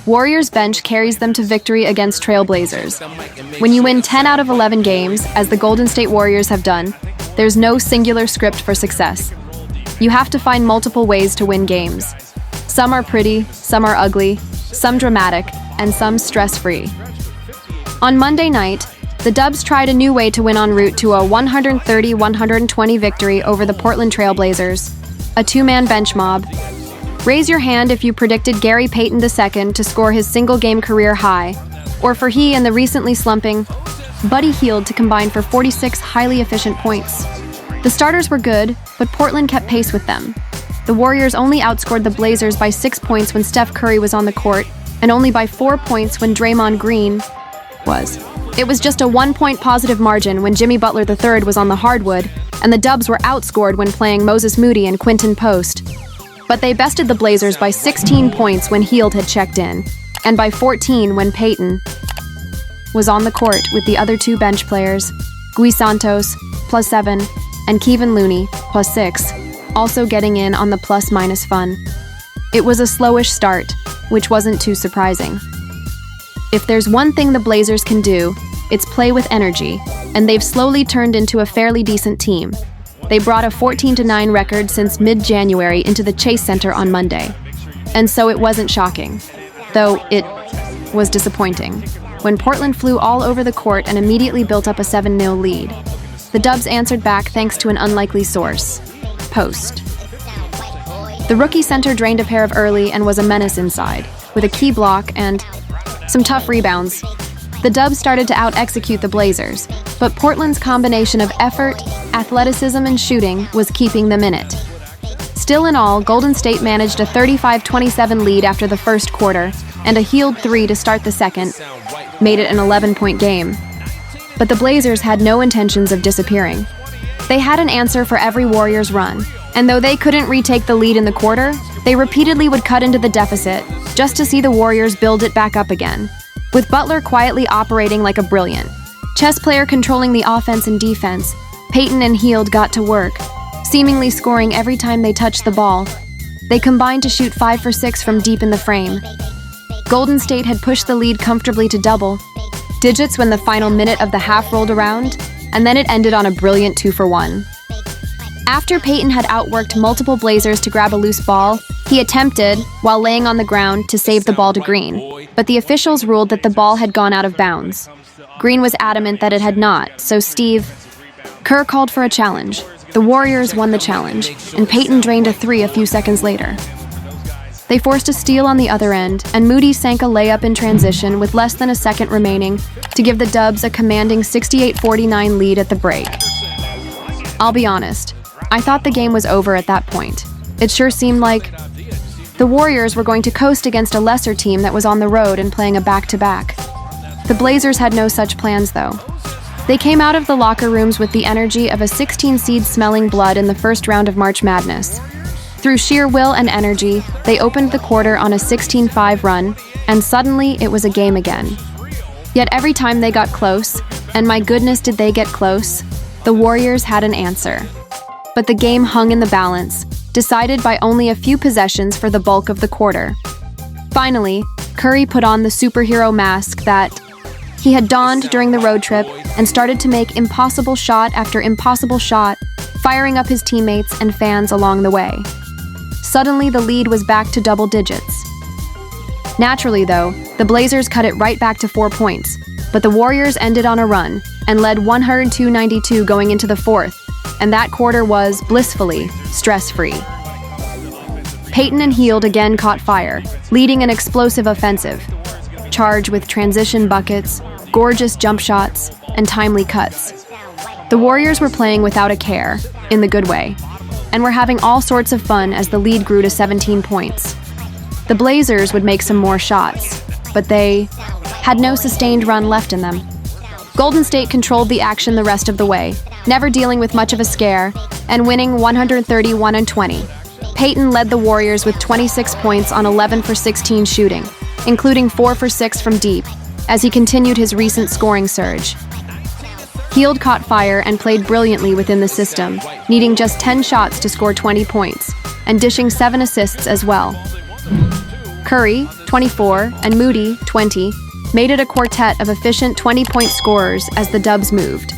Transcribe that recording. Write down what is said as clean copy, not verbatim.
Warriors bench carries them to victory against Trailblazers. When you win 10 out of 11 games, as the Golden State Warriors have done, there's no singular script for success. You have to find multiple ways to win games. Some are pretty, some are ugly, some dramatic, and some stress-free. On Monday night, the Dubs tried a new way to win en route to a 130-120 victory over the Portland Trailblazers, a two-man bench mob. Raise your hand if you predicted Gary Payton II to score his single-game career high, or for he and the recently slumping Buddy Hield to combine for 46 highly efficient points. The starters were good, but Portland kept pace with them. The Warriors only outscored the Blazers by 6 points when Steph Curry was on the court, and only by 4 points when Draymond Green was. It was just a 1-point positive margin when Jimmy Butler III was on the hardwood, and the Dubs were outscored when playing Moses Moody and Quinton Post. But they bested the Blazers by 16 points when Hield had checked in, and by 14 when Payton was on the court with the other two bench players, Gui Santos, +7, and Kevin Looney, +6, also getting in on the plus-minus fun. It was a slowish start, which wasn't too surprising. If there's one thing the Blazers can do, it's play with energy, and they've slowly turned into a fairly decent team. They brought a 14-9 record since mid-January into the Chase Center on Monday. And so it wasn't shocking, though it was disappointing, when Portland flew all over the court and immediately built up a 7-0 lead. The Dubs answered back thanks to an unlikely source, Post. The rookie center drained a pair of early and was a menace inside, with a key block and some tough rebounds. The Dubs started to out-execute the Blazers, but Portland's combination of effort, athleticism, and shooting was keeping them in it. Still in all, Golden State managed a 35-27 lead after the first quarter, and a Hield 3 to start the second made it an 11-point game. But the Blazers had no intentions of disappearing. They had an answer for every Warriors run, and though they couldn't retake the lead in the quarter, they repeatedly would cut into the deficit just to see the Warriors build it back up again. With Butler quietly operating like a brilliant chess player controlling the offense and defense, Payton and Hield got to work, seemingly scoring every time they touched the ball. They combined to shoot 5 for 6 from deep in the frame. Golden State had pushed the lead comfortably to double digits when the final minute of the half rolled around, and then it ended on a brilliant 2 for 1. After Payton had outworked multiple Blazers to grab a loose ball, he attempted, while laying on the ground, to save the ball to Green, but the officials ruled that the ball had gone out of bounds. Green was adamant that it had not, so Steve Kerr called for a challenge. The Warriors won the challenge, and Payton drained a 3 a few seconds later. They forced a steal on the other end, and Moody sank a layup in transition with less than a second remaining to give the Dubs a commanding 68-49 lead at the break. I'll be honest, I thought the game was over at that point. It sure seemed like the Warriors were going to coast against a lesser team that was on the road and playing a back-to-back. The Blazers had no such plans, though. They came out of the locker rooms with the energy of a 16-seed smelling blood in the first round of March Madness. Through sheer will and energy, they opened the quarter on a 16-5 run, and suddenly it was a game again. Yet every time they got close, and my goodness did they get close, the Warriors had an answer. But the game hung in the balance, decided by only a few possessions for the bulk of the quarter. Finally, Curry put on the superhero mask that he had donned during the road trip and started to make impossible shot after impossible shot, firing up his teammates and fans along the way. Suddenly, the lead was back to double digits. Naturally, though, the Blazers cut it right back to 4 points, but the Warriors ended on a run and led 102-92 going into the fourth, and that quarter was, blissfully, stress-free. Payton and Hield again caught fire, leading an explosive offensive, charged with transition buckets, gorgeous jump shots, and timely cuts. The Warriors were playing without a care, in the good way, and were having all sorts of fun as the lead grew to 17 points. The Blazers would make some more shots, but they had no sustained run left in them. Golden State controlled the action the rest of the way, never dealing with much of a scare, and winning 131-20. Payton led the Warriors with 26 points on 11 for 16 shooting, including 4 for 6 from deep, as he continued his recent scoring surge. Hield caught fire and played brilliantly within the system, needing just 10 shots to score 20 points, and dishing 7 assists as well. Curry, 24, and Moody, 20, made it a quartet of efficient 20-point scorers as the Dubs moved.